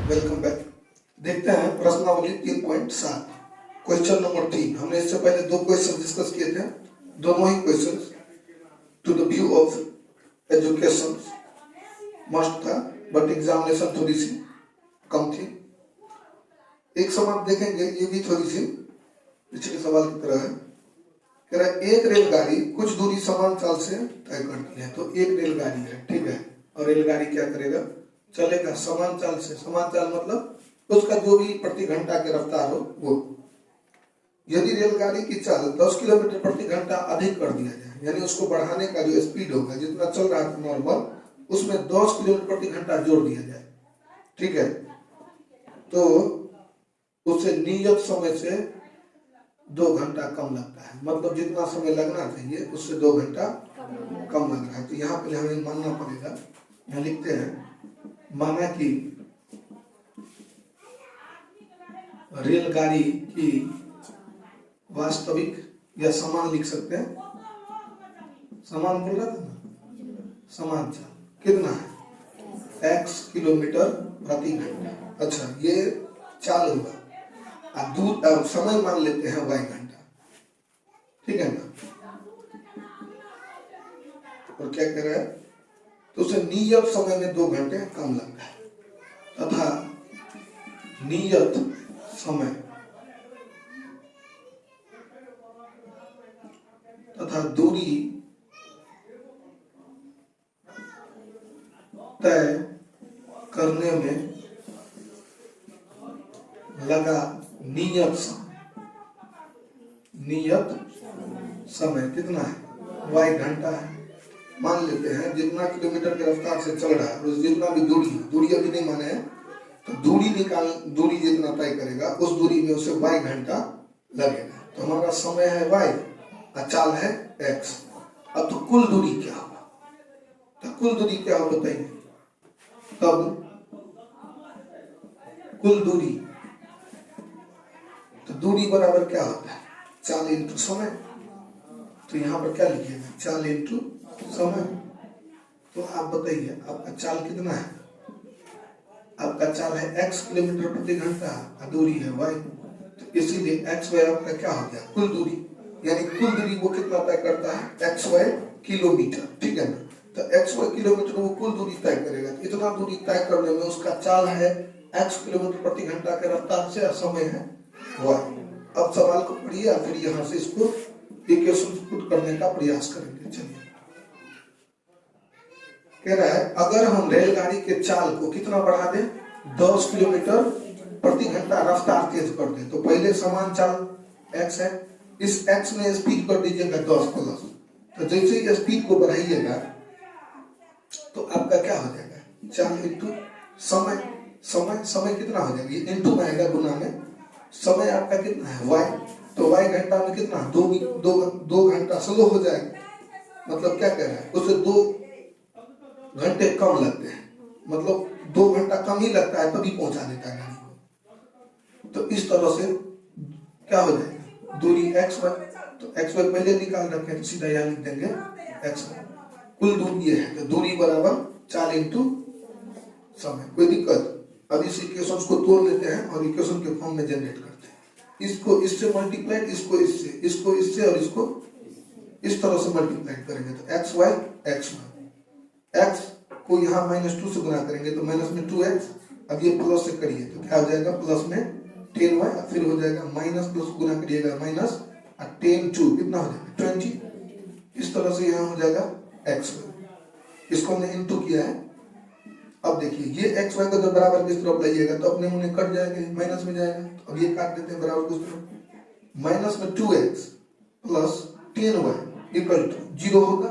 Welcome back. देखते हैं प्रश्नावली 3.7 क्वेश्चन नंबर 3। हमने इससे पहले दो क्वेश्चन डिस्कस किए थे। दोनों ही question to the view of education must था, बट एग्जामिनेशन थोड़ी सी कम थी। एक सवाल देखेंगे, ये भी थोड़ी सी पिछले सवाल की तरह है। कह रहा है एक रेलगाड़ी कुछ दूरी समान चाल से तय करती है। तो एक रेलगाड़ी है, ठीक है, और रेलगाड़ी क्या करेगा, चलेगा समान चाल से। समान चाल मतलब उसका जो भी प्रति घंटा की रफ्तार हो वो। यदि रेलगाड़ी की चाल 10 किलोमीटर प्रति घंटा अधिक कर दिया जाए, यानी उसको बढ़ाने का जो स्पीड होगा, जितना चल रहा था नॉर्मल, उसमें 10 किलोमीटर प्रति घंटा जोड़ दिया जाए, ठीक है, तो उसे नियत समय से 2 घंटा कम लगता है। मतलब जितना समय लगना चाहिए उससे 2 घंटा कम लग रहा है। तो यहाँ पे हमें मानना पड़ेगा, यहाँ लिखते हैं, माना कि रेलगाड़ी की वास्तविक या समान लिख सकते हैं, समान बोल रहा था ना, समान चाल कितना है, x किलोमीटर प्रति घंटा। अच्छा, ये चाल होगा, दूर समय मान लेते हैं y घंटा, ठीक है ना। और क्या कह रहा है, तो उसे नियत समय में 2 घंटे कम लगता है, तथा नियत समय तथा दूरी तय करने में लगा नियत समय कितना है, y घंटा है। मान लेते हैं जितना किलोमीटर की रफ्तार से चल रहा है, जितना भी दूरी अभी नहीं माने हैं, तो दूरी जितना तय करेगा उस दूरी में उसे y घंटा लगेगा। तो हमारा समय है y और चाल है x। अब तो कुल दूरी क्या होगा, तो कुल दूरी क्या होगा बताइए। तब कुल दूरी, तो दूरी बराबर क्या होता है, चाल इंटू समय। तो यहाँ पर क्या लिखिएगा, चाल इंटू समय। तो आप बताइए आपका चाल कितना है, आपका चाल है x किलोमीटर प्रति घंटा और दूरी है y। तो इसीलिए x y आपका क्या हो गया, कुल दूरी, यानी कुल दूरी वो कितना तय करता है, x y किलोमीटर, ठीक है ना। तो x y किलोमीटर वो कुल दूरी तय करेगा। तो इतना दूरी तय करने में उसका चाल है x किलोमीटर प्रति घंटा के रफ्तार से और समय है y। अब सवाल को पढ़िए और फिर यहाँ से इसको इक्वेशन पुट करने का प्रयास करेंगे। चलिए, कह रहा है अगर हम रेलगाड़ी के चाल को कितना बढ़ा दें, 10 किलोमीटर प्रति घंटा रफ्तार तेज कर दें। तो पहले समान चाल x है, इस x में स्पीड कर दीजिएगा 10 प्लस। तो जैसे ही स्पीड को बढ़ाइएगा तो आपका क्या हो जाएगा, चाल इंटू समय। समय कितना हो जाएगा, इंटू में आएगा, गुना में। समय आपका कितना है y, तो y घंटा में कितना, 2 घंटा स्लो हो जाएगा। मतलब क्या कह रहा है, उसे 2 घंटे कम लगते हैं, मतलब 2 घंटा कम ही लगता है तभी पहुंचा देता है गाड़ी को। तो इस तरह से क्या हो जाएगा, दूरी x y, तो x y पहले निकाल रखे हैं, तो सीधा यहाँ लिख देंगे x y। कुल दूरी ये है, तो दूरी बराबर चाल इंटू समय। कोई दिक्कत, अब इस इक्वेशन को तोड़ लेते हैं और इक्वेशन के फॉर्म में जनरेट करते हैं। इसको इससे मल्टीप्लाई, इसको इससे, इसको इससे और इसको इस तरह से मल्टीप्लाई करेंगे। तो x y x को यहाँ -2 से गुना करेंगे तो माइनस में 2x। अब ये प्लस से करिए तो क्या हो जाएगा, प्लस में 10y, फिर हो जाएगा माइनस, प्लस गुना करिएगा माइनस, और 10 2 कितना हो जाएगा 20। इस तरह से यहाँ हो जाएगा x y। इसको हमने इंटू किया है। अब देखिए ये x y को जब बराबर किस तरफ लाइएगा तो अपने मुंह कट जाएगा, माइनस में जाएगा। तो अब ये काट देते हैं बराबर किस तरफ, माइनस में 2x plus 10y equal to 0 होगा,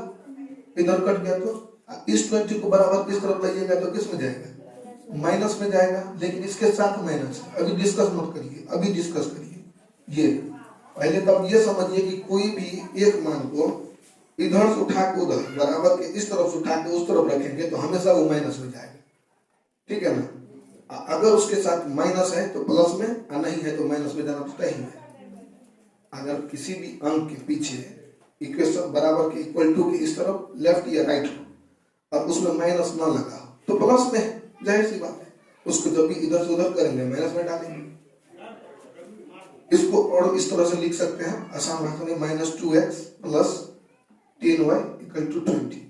इधर कट गया। तो इस 20 को बराबर किस तरफ लाइएगा तो किस में जाएगा, माइनस में जाएगा। लेकिन इसके साथ माइनस है, अभी डिस्कस मत करिए, अभी डिस्कस करिए। ये पहले तब ये समझिए कि कोई भी एक मान को इधर से उठा के उधर बराबर के इस तरफ से उठा के उस तरफ रखेंगे तो हमेशा वो माइनस में जाएगा, ठीक है ना। अगर उसके साथ माइनस है तो प्लस में, और नहीं है तो माइनस में जाना तो तय ही है। अगर किसी भी अंक के पीछे इक्वेशन बराबर के इक्वल टू के इस तरफ लेफ्ट या राइट हो और उसमें माइनस ना लगा तो प्लस में, जाहिर सी बात है। उसको जब भी इधर से उधर करेंगे माइनस में डालेंगे। इसको और इस तरह से लिख सकते हैं आसान भाषा में, -2x + 10y = 20।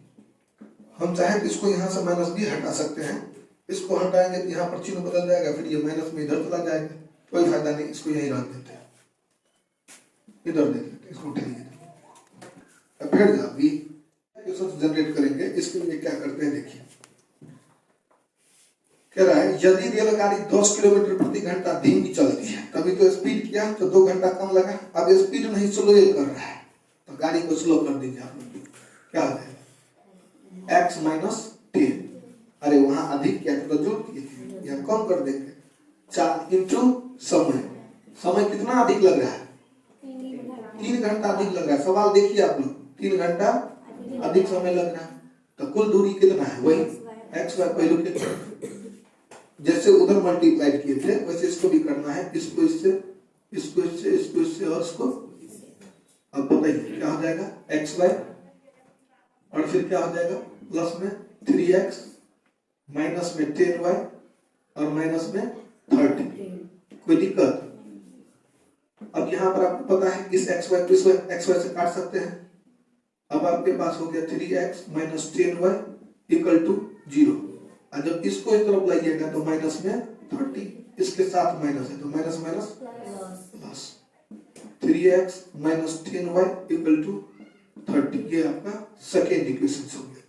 हम चाहे तो इसको यहाँ से माइनस भी हटा सकते हैं, इसको हटाएंगे तो यहाँ पर चिन्ह बदल जाएगा, फिर ये माइनस में इधर चला जाएगा, कोई फायदा नहीं, इसको यही रख देते हैं, इधर देख लेते हैं, इसको उठाइए। फिर अभी जनरेट करेंगे, इसके लिए क्या करते हैं देखिए, कह रहा है यदि रेलगाड़ी 10 किलोमीटर प्रति घंटा धीमी चलती है, तभी तो स्पीड किया तो 2 घंटा कम लगा। अब स्पीड नहीं स्लो कर रहा है तो गाड़ी को स्लो कर दीजिए आप लोग, क्या हो जाएगा x - 10। अरे वहां अधिक क्या तो जोड़ दिए, यहाँ कम कर देंगे 4 × समय कितना अधिक लग रहा है, 3 घंटा अधिक लग रहा है। सवाल देखिए आप लोग, 3 घंटा अधिक समय लग रहा है, तो कुल दूरी कितना है, वही x y पहले के जैसे उधर मल्टीप्लाइड किए थे वैसे इसको भी करना है, इसको इससे, इसको इससे, इसको इससे और इसको। अब बताइए क्या हो जाएगा, xy और फिर क्या हो जाएगा प्लस में 3x माइनस में 10y और माइनस में 30। कोई दिक्कत? अब यहाँ पर आपको पता है इस xy को इस xy से काट सकते हैं। अब आपके पास हो गया 3x - 10y = 0। और जब इसको इस तरफ लाइएगा तो माइनस में 30, इसके साथ माइनस है तो minus minus plus 3x - 10y = 30। ये आपका सेकेंड इक्वेशन हो गया।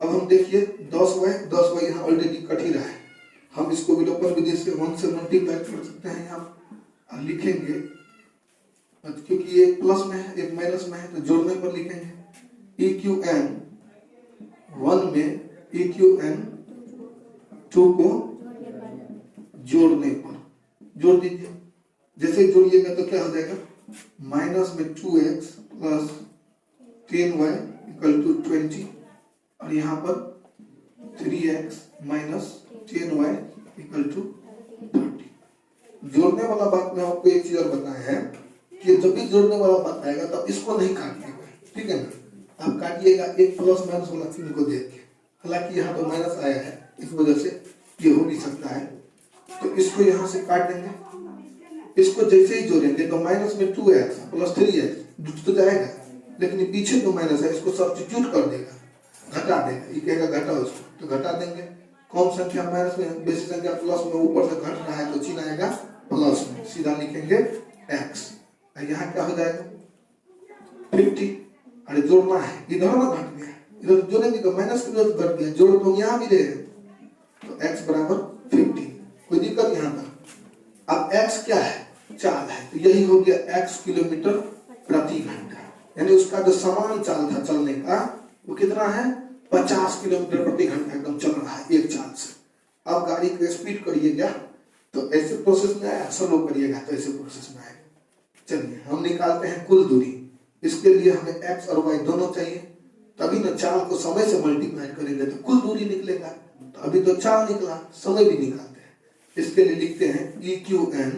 अब हम देखिए 10y यहाँ ऑलरेडी कट ही रहा है, हम इसको विलोपन विधि से 1 से मल्टीप्लाई कर सकते हैं यहाँ लिखेंगे, क्योंकि ये प्लस में है एक माइनस में है तो जोड़ने पर लिखेंगे EQN 1 में EQN 2 को जोड़ने पर, जोड़ दीजिए। जैसे जोड़िएगा तो क्या हो जाएगा, माइनस में 2x + 10y = 20 और यहाँ पर 3x - 10y = 30। जोड़ने वाला बात में आपको एक चीज और बताया है कि जब भी जोड़ने वाला बात आएगा तब इसको नहीं काटिएगा, ठीक है ना। आप काटिएगा एक प्लस माइनस वाला चिन्ह को देख के, हालांकि यहाँ तो माइनस आया है इस वजह से ये हो भी सकता है, तो इसको यहाँ से काट देंगे। इसको जैसे ही जोड़ेंगे तो माइनस में 2x + 3x जुट तो जाएगा, लेकिन ये पीछे तो माइनस है, इसको सब्स्टिट्यूट कर देगा, घटा देगा, ये कहेगा घटाओ इसको तो घटा देंगे। कौन संख्या माइनस में, बेसी संख्या प्लस में, ऊपर से घट रहा है तो चिन्ह आएगा प्लस में, सीधा लिखेंगे x। यहाँ क्या हो जाएगा 50। अरे जोड़ना है, इधर ना घट गया, इधर जोड़ेंगे तो माइनस की जरूरत घट गया, जोड़ तो यहाँ भी रहे तो x = 50। कोई दिक्कत यहाँ पर? अब x क्या है, चाल है, तो यही हो गया x किलोमीटर प्रति घंटा, यानी उसका जो समान चाल था चलने का वो कितना है, 50 किलोमीटर प्रति घंटा एकदम चल रहा है एक चाल से। अब गाड़ी को स्पीड करिएगा तो ऐसे प्रोसेस में आया, स्लो करिएगा तो ऐसे प्रोसेस में आएगा। चलिए हम निकालते हैं कुल दूरी। इसके लिए हमें x और y दोनों चाहिए, तभी ना चाल को समय से मल्टीप्लाई करेंगे तो कुल दूरी निकलेगा। तो अभी तो चाल निकला, समय भी निकालते हैं। इसके लिए लिखते हैं EQN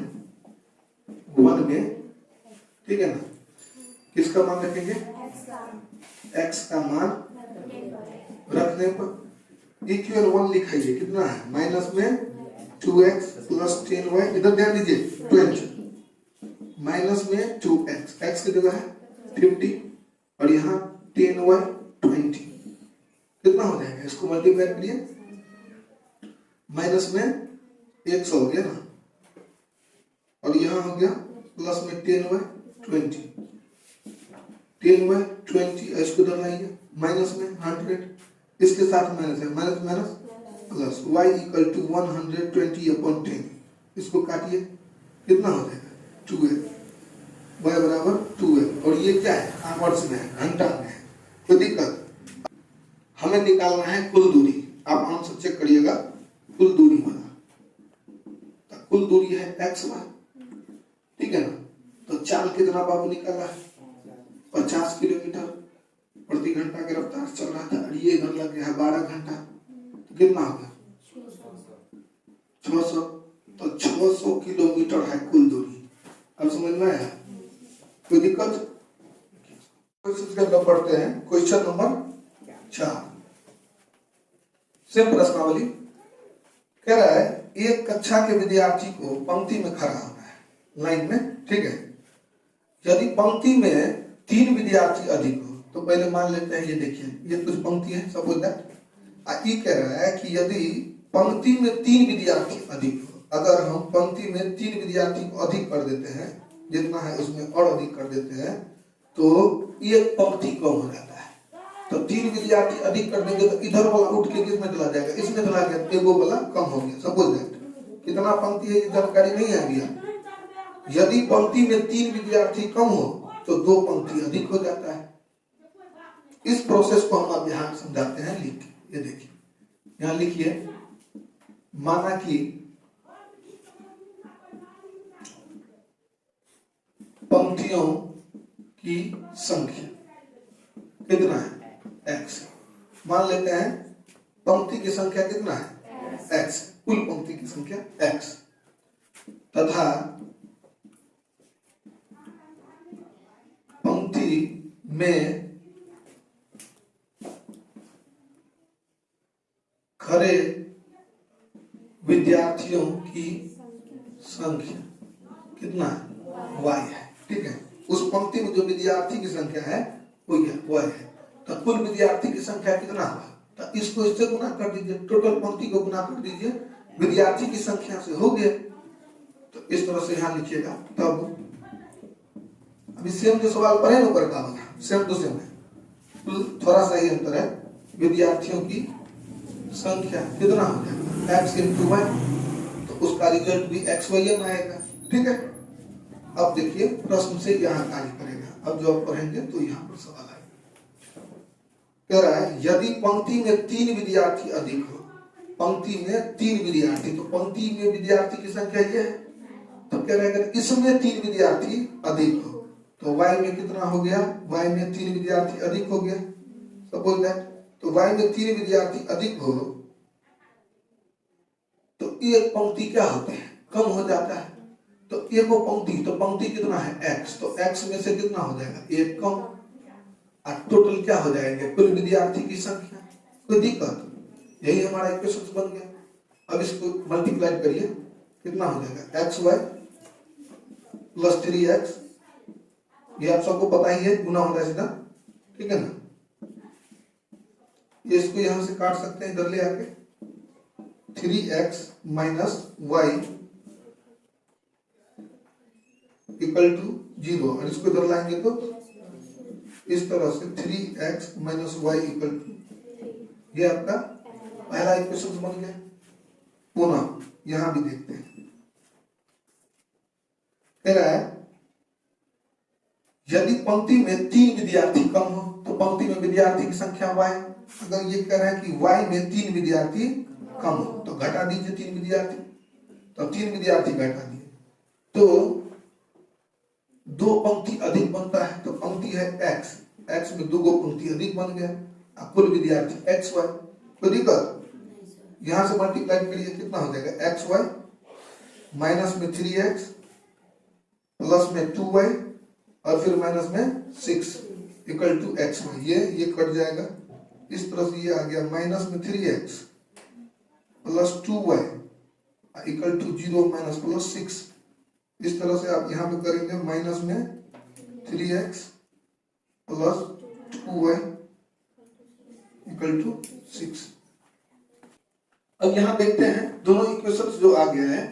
1 में, ठीक है ना, किसका मान रखेंगे, x का मान रखने पर EQN 1 लिखाइए, कितना है, माइनस में 2x + 10y, इधर ध्यान दीजिए 20, माइनस में 2x, x की जगह है 50 और यहाँ 10y 20, कितना हो जाएगा, इसको मल्टीप्लाई करिए, माइनस में 100 हो गया ना, और यहाँ हो गया प्लस में 10y 20, 10y 20, इसको इधर लाइए, माइनस में 100, इसके साथ माइनस है, माइनस माइनस प्लस, y = 120/10, इसको काटिए, कितना हो जाएगा 2x, y = 2x, और ये क्या है, आवर्स में है, घंटा में है। कोई दिक्कत? हमें निकालना है कुल दूरी। आप आंसर चेक करिएगा, कुल दूरी वाला, तो कुल दूरी है xy, ठीक है ना। तो चाल कितना बाबू निकाला है, 50 किलोमीटर प्रति घंटा की रफ्तार चल रहा था, और ये इधर लग गया है 12 घंटा, तो कितना हो गया 600। तो 600 किलोमीटर है कुल दूरी। अब समझ में आया? कोई दिक्कत? क्वेश्चन पढ़ते हैं। क्वेश्चन नंबर 4, सेम प्रश्नावली कह रहा है एक कक्षा के विद्यार्थी को पंक्ति में खड़ा होना है, लाइन में, ठीक है। यदि पंक्ति में 3 विद्यार्थी अधिक हो, तो पहले मान लेते हैं, ये देखिए ये कुछ पंक्ति है, सपोज दैट ये कह रहा है कि यदि पंक्ति में 3 विद्यार्थी अधिक हो, अगर हम पंक्ति में 3 विद्यार्थी को अधिक कर देते हैं, जितना है उसमें और अधिक कर देते हैं, तो एक पंक्ति कम हो जाता है। तो 3 विद्यार्थी अधिक कर देंगे तो इधर वाला उठ के किसमें चला जाएगा, इसमें चला गया, एगो वाला कम हो गया। सपोज दैट कितना पंक्ति है ये जानकारी नहीं है अभी। यदि पंक्ति में 3 विद्यार्थी कम हो तो 2 पंक्ति अधिक हो जाता है। इस प्रोसेस को हम अब यहाँ समझाते हैं, लिख ये देखिए, यहाँ लिखिए, माना कि पंक्तियों की संख्या कितना है, x। मान लेते हैं पंक्ति की संख्या कितना है, x, कुल पंक्ति की संख्या x, तथा पंक्ति में खड़े विद्यार्थियों की संख्या कितना है, y है, ठीक है। उस पंक्ति में जो विद्यार्थी की संख्या है वो है, तो कुल विद्यार्थी की संख्या कितना हुआ, तो इसको इससे गुना कर दीजिए, टोटल पंक्ति को गुना कर दीजिए विद्यार्थी की संख्या से, हो गया। तो इस तरह से यहाँ लिखिएगा। तब अभी सेम जो सवाल पढ़े ना ऊपर का वाला, सेम टू सेम है, थोड़ा सा ही अंतर है। विद्यार्थियों की संख्या कितना हो जाएगा, x into y, तो उसका रिजल्ट भी x/y आएगा, ठीक है। अब देखिए प्रश्न से यहाँ कार्य करेगा। अब जो आप पढ़ेंगे तो यहाँ पर सवाल आएगा, कह रहा है यदि पंक्ति में 3 विद्यार्थी अधिक हो, पंक्ति में 3 विद्यार्थी, तो पंक्ति में विद्यार्थी की संख्या ये है, तो कह रहा है अगर इसमें 3 विद्यार्थी अधिक हो तो y में कितना हो गया, y में 3 विद्यार्थी अधिक हो गया, सपोज दैट। तो y में 3 विद्यार्थी अधिक हो तो एक पंक्ति क्या होते हैं, कम हो जाता है। तो एक पंक्ति, तो पंक्ति कितना है x, तो x में से कितना हो जाएगा, एक कम, और टोटल क्या हो जाएंगे, कुल विद्यार्थी की संख्या। कोई दिक्कत, यही हमारा इक्वेशन बन गया। अब इसको मल्टीप्लाई करिए, कितना हो जाएगा, xy प्लस 3x, ये आप सबको पता ही है, गुना होता है सीधा, ठीक है ना। ये इसको यहां से काट सकते हैं, इधर ले आके 3x minus y equal to 0, और इसको इधर लाएंगे तो इस तरह से 3x minus y equal to, ये आपका पहला इक्वेशन बन गया। पुनः यहां भी देखते हैं, कह रहा है यदि पंक्ति में 3 विद्यार्थी कम हो, तो पंक्ति में विद्यार्थी की संख्या y। अगर ये कह रहा है कि y में 3 विद्यार्थी कम हो, तो घटा दीजिए 3 विद्यार्थी, तो 3 विद्यार्थी घटा दिए, तो 2 पंक्ति अधिक बनता है, तो पंक्ति है x, x में 2 पंक्ति अधिक बन गया, कुल विद्यार्थी xy। कोई दिक्कत, यहां से मल्टीप्लाई करिए, कितना हो जाएगा, xy माइनस में 3x प्लस में 2y और फिर माइनस में 6 इक्वल टू xy। ये कट जाएगा, इस तरह से ये आ गया माइनस में 3x plus 2y equal to 0 minus plus 6। इस तरह से आप यहाँ पे करेंगे, माइनस में 3x plus 2y equal to 6। अब यहाँ देखते हैं दोनों इक्वेशंस जो आ गया है,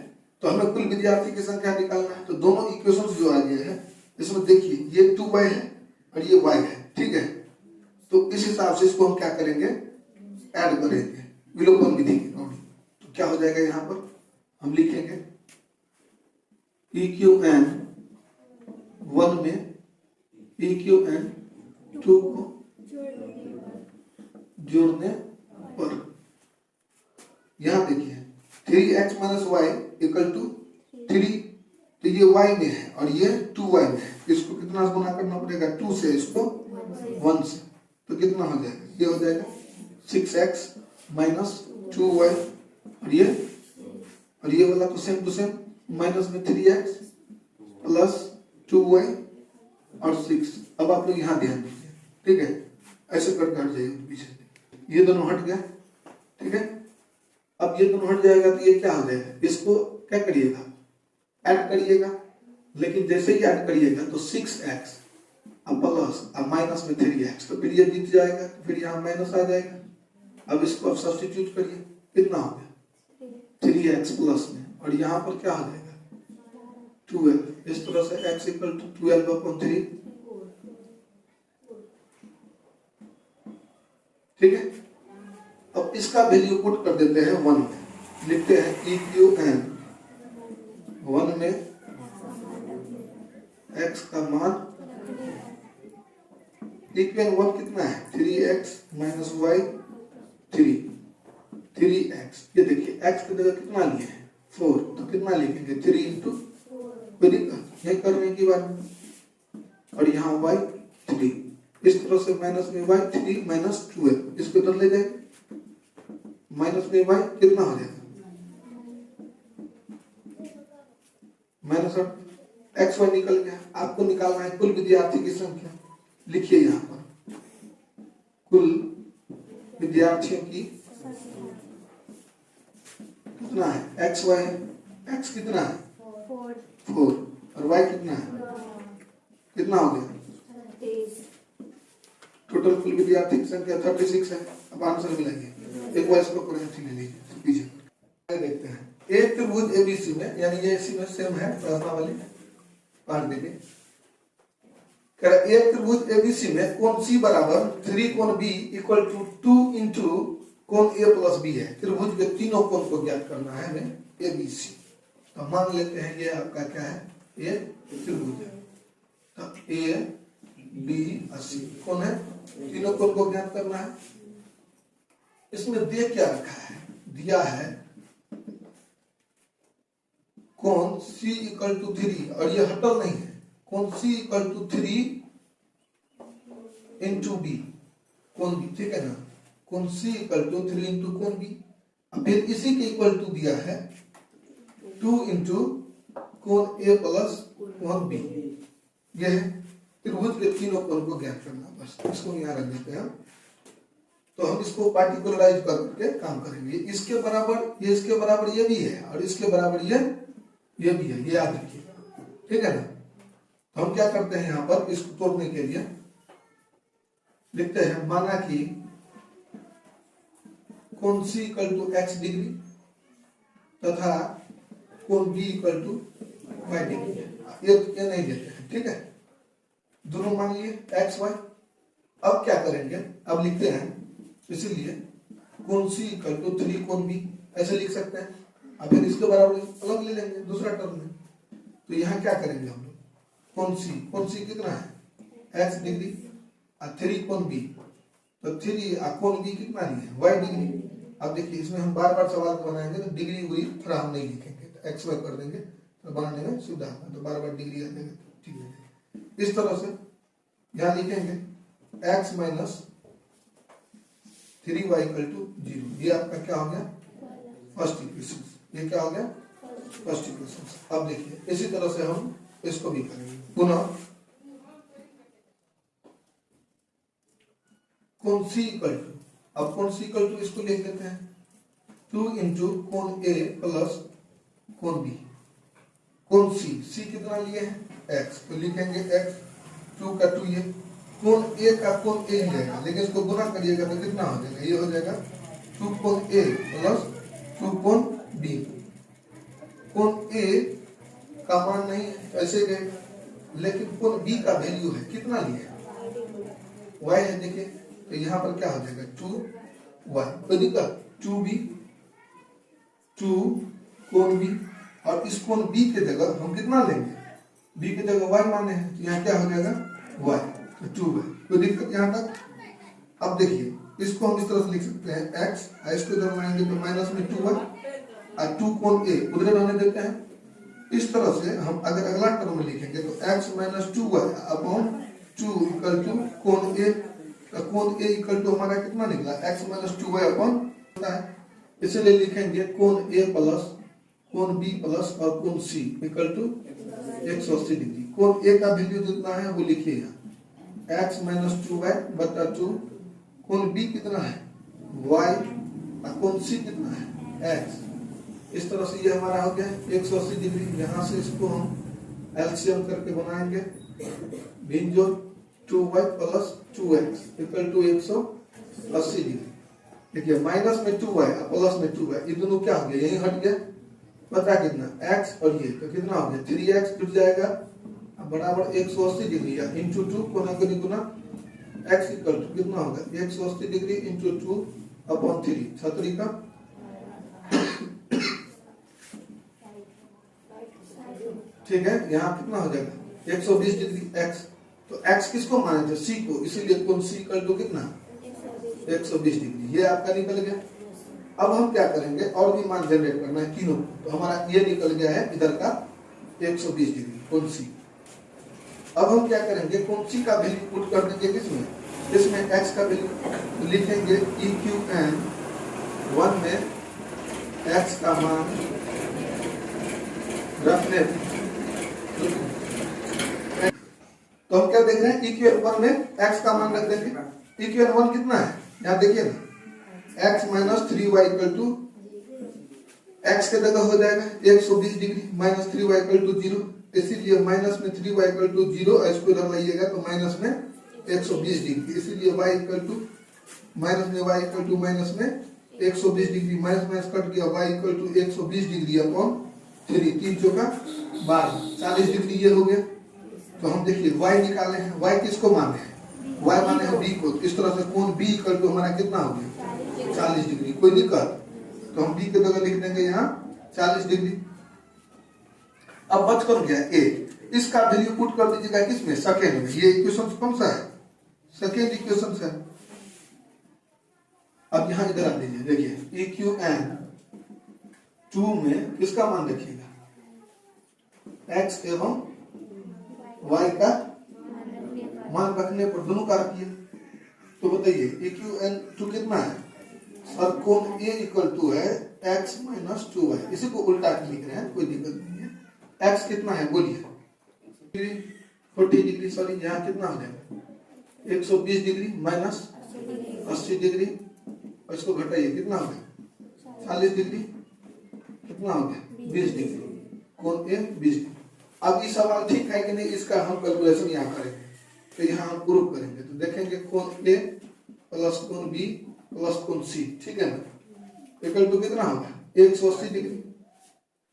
तो हमें कुल विद्यार्थी की संख्या निकालना है। तो दोनों इक्वेशंस जो आ गए हैं, इसमें देखिए ये 2y है और ये y है, ठीक है। तो इस हिसाब से इसको हम क्या करेंगे, ऐड करेंगे विलोपन विधि की नोट। तो क्या हो जाएगा, यहाँ पर हम लिखेंगे EQN 1 में EQN 2 को जोड़ने पर, यहाँ देखिए 3x minus y equal to 3, तो ये y में है और ये 2y में है। इसको कितना गुना करना पड़ेगा, 2 से, इसको 1 से, तो कितना हो जाएगा, ये हो जाएगा 6x माइनस 2y, और ये वाला तो सेम टू सेम, माइनस में 3x प्लस 2y और 6। अब आप लोग यहाँ ध्यान दीजिए, ठीक है, ऐसे कर हट जाइए पीछे, ये दोनों हट गया, ठीक है। अब ये दोनों हट जाएगा तो ये क्या हो जाएगा, इसको क्या करिएगा, ऐड करिएगा। लेकिन जैसे ही ऐड करिएगा तो 6x अब प्लस अब माइनस में 3x, तो फिर ये जीत जाएगा, तो फिर यहाँ माइनस आ जाएगा। अब इसको अब सब्स्टिट्यूट करिए, कितना हो गया 3x प्लस में, और यहाँ पर क्या हो जाएगा 12। इस तरह से x इक्वल टू 12/3, ठीक है। अब इसका वैल्यू पुट कर देते हैं 1 में, लिखते हैं EQN 1 में x का मान, EQN 1 कितना है 3x माइनस y 3x। ये देखिए x की जगह कितना लिए हैं 4, तो कितना लिखेंगे 3 इंटू, कोई दिक्कत नहीं करने की बात, और यहाँ y 3, इस तरह से माइनस में y 3 माइनस 12, इसको इधर ले जाएंगे, माइनस में y कितना हो जाएगा माइनस एक्स वाई निकल गया। आपको निकालना है कुल विद्यार्थी की संख्या, लिखिए यहाँ पर कुल विद्यार्थियों की कितना है, एक्स वाई, एक्स कितना है 4 और वाई कितना है, कितना हो गया टोटल कुल विद्यार्थी की संख्या 36 है। अब आंसर मिलाइए, एक बार इसको करेंसी ले लीजिए पीछे। देखते हैं एक त्रिभुज एबीसी में, यानी ये इसी में सेम है प्रश्नावली पाठ देखिए, एक त्रिभुज एबीसी में कोण सी बराबर 3 कोण बी इक्वल टू 2 इंटू कोण ए प्लस बी है। त्रिभुज के तीनों कोण को ज्ञात करना है हमें एबीसी। तो मान लेते हैं ये आपका क्या है, ये त्रिभुज है, तो ए बी सी कौन है, तीनों कोण को ज्ञात करना है। इसमें दे क्या रखा है, दिया है कोण C इक्वल टू 3, और ये हटल नहीं है, कोण C equal to 3 into B कोण बी, ठीक है ना, कोण C इक्वल टू 3 इंटू कोण बी। अब फिर इसी के इक्वल टू दिया है 2 इंटू कोण A प्लस कोण बी। ये है त्रिभुज के तीनों कोण को ज्ञात करना, बस इसको यहाँ रख देते हैं। तो हम इसको पार्टिकुलराइज करके काम करेंगे। इसके बराबर ये, इसके बराबर ये भी है, और इसके बराबर ये भी है, ये याद रखिए, ठीक है ना। तो हम क्या करते हैं यहाँ पर इसको तोड़ने के लिए लिखते हैं, माना कि कोण C equal to x degree तथा कोण B equal to y degree, ये नहीं देते हैं, ठीक है। दोनों मान लिए x y। अब क्या करेंगे, अब लिखते हैं, इसीलिए कोण C इक्वल टू 3 कोण B ऐसे लिख सकते हैं। अब फिर इसके बराबर अलग ले लेंगे दूसरा टर्म में, तो यहाँ क्या करेंगे हम लोग, कोण C कितना है x डिग्री और 3 कोण B, तो 3 कोण B कितना लिए y डिग्री। अब देखिए इसमें हम बार बार सवाल को बनाएंगे तो डिग्री उग्री थोड़ा हम नहीं लिखेंगे, तो एक्स वाई कर देंगे तो बनाने में सुविधा होगा, तो बार बार डिग्री आ जाएगा, ठीक है। इस तरह से यहाँ लिखेंगे x minus 3y equal to 0। ये आपका क्या हो गया फर्स्ट इक्वेशन, ये क्या हो गया फर्स्ट इक्वेशन। अब देखिए इसी तरह से हम इसको भी करेंगे पुनः, कोण C इक्वल टू, अब कोण C इक्वल टू इसको लिख देते हैं 2 इंटू कोण A प्लस कोण B। कोण C कितना लिए हैं x, तो लिखेंगे x 2 का 2, ये कोण A का कोण A ही रहेगा, लेकिन इसको गुना करिएगा तो कितना हो जाएगा, ये हो जाएगा 2 कोण A प्लस 2 कोण B। कोण A का मान नहीं ऐसे गए, लेकिन कोण B का वैल्यू है कितना लिए y है, देखिए तो यहाँ पर क्या हो जाएगा 2y, तो दिक्कत 2b 2 कोण B, और इस कोण B के जगह हम कितना लेंगे, B के जगह y माने हैं, तो यहाँ क्या हो जाएगा y, तो 2y, कोई दिक्कत यहाँ तक। अब देखिए इसको हम इस तरह से लिख सकते हैं x, इसको इधर लाएंगे तो माइनस में 2y और 2 कोण A उधर रहने देते हैं। इस तरह से हम अगर अगला टर्म में लिखेंगे तो x minus 2y upon 2 equal to कोण A, कोण A इक्वल टू हमारा कितना निकला x माइनस 2y अपॉन होता है, इसलिए लिखेंगे कोण A प्लस कोण B प्लस और कोण C इक्वल टू 180 डिग्री। कोण A का वैल्यू जितना है वो लिखिए यहाँ x माइनस 2y बटा 2, कोण B कितना है y और कोण C कितना है एक्स। इस तरह से ये हमारा हो गया 180 डिग्री। यहाँ से इसको हम एलसीएम करके बनाएंगे, भिन्न जोड़ 2y plus 2x equal to 180 degree. देखिए माइनस में 2y और प्लस में 2y, ये दोनों क्या हो गया, यही हट गया। पता कितना x और ये तो कितना हो गया 3x जुट जाएगा बराबर 180 डिग्री या इंटू 2 कोना करी गुना x इक्वल टू कितना होगा 180 डिग्री इंटू 2 अपॉन 3 छतरी का ठीक है। यहाँ कितना हो जाएगा 120 डिग्री x। तो x किसको माने थे c को, इसीलिए कोण c इक्वल टू कितना 120 डिग्री। ये आपका निकल गया। अब हम क्या करेंगे और भी मान जनरेट करना है तीनों। तो हमारा ये निकल गया है इधर का 120 डिग्री कोण c। अब हम क्या करेंगे कोण c का वैल्यू पुट कर देंगे किसमें, इसमें x का वैल्यू लिखेंगे EQN 1 में x का मान रखने। तो हम क्या देख रहे हैं EQN 1 में x का मान रख देंगे। EQN 1 कितना है यहाँ देखिए ना, x minus 3y equal to x के जगह हो जाएगा 120 degree minus 3y equal to 0, इसीलिए माइनस में 3y इक्वल टू 0 इसको इधर लाइएगा तो माइनस में 120 डिग्री, इसीलिए y इक्वल टू माइनस में y इक्वल टू माइनस में 120 डिग्री, माइनस माइनस कट गया y equal to 120 degree upon 3, 3 चौका 12 40 डिग्री ये हो गया। तो हम देखिए y निकाले हैं, y किसको माने हैं, y माने हैं b को। तो इस तरह से कोण b इक्वल टू हमारा कितना हो गया 40 डिग्री। कोई दिक्कत, तो हम b के जगह लिख देंगे यहाँ 40 डिग्री। अब बच कर गया a, इसका वैल्यू पुट कर दीजिएगा किसमें सेकंड में। ये इक्वेशन कौन सा है, सेकंड इक्वेशन है। अब यहाँ इधर आ दीजिए, देखिए EQN 2 में किसका मान रखिएगा x एवं y का मान रखने पर दोनों का रखिए। तो बताइए EQN 2 कितना है सर, कोण A इक्वल टू है x माइनस 2y, इसी को उल्टा के लिख रहे हैं कोई दिक्कत नहीं है। x कितना है बोलिए 40 डिग्री, सॉरी यहाँ कितना हो जाएगा 120 डिग्री माइनस 80 डिग्री, और इसको घटाइए कितना हो गया 40 डिग्री, कितना हो गया 20 डिग्री, कोण A 20 डिग्री। अब ये सवाल ठीक है कि नहीं, इसका हम कैलकुलेशन यहाँ करेंगे। तो यहाँ हम प्रूफ करेंगे, तो देखेंगे कोण A प्लस कोण B प्लस कोण C, ठीक है ना, इक्वल टू कितना होगा 180 डिग्री।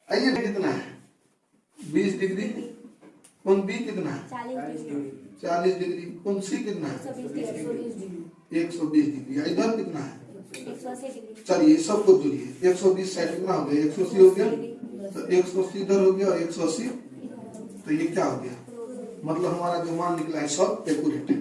आइए कितना है 20 डिग्री, कोण B कितना है 40 डिग्री, कोण C कितना है 120 डिग्री, इधर कितना है चलिए सबको जोड़िए 120 साइड कितना हो गया 180 हो गया, तो 180 इधर हो गया और 180, तो ये क्या हो गया, मतलब हमारा जो मान निकला है सब एक्यूरेट है।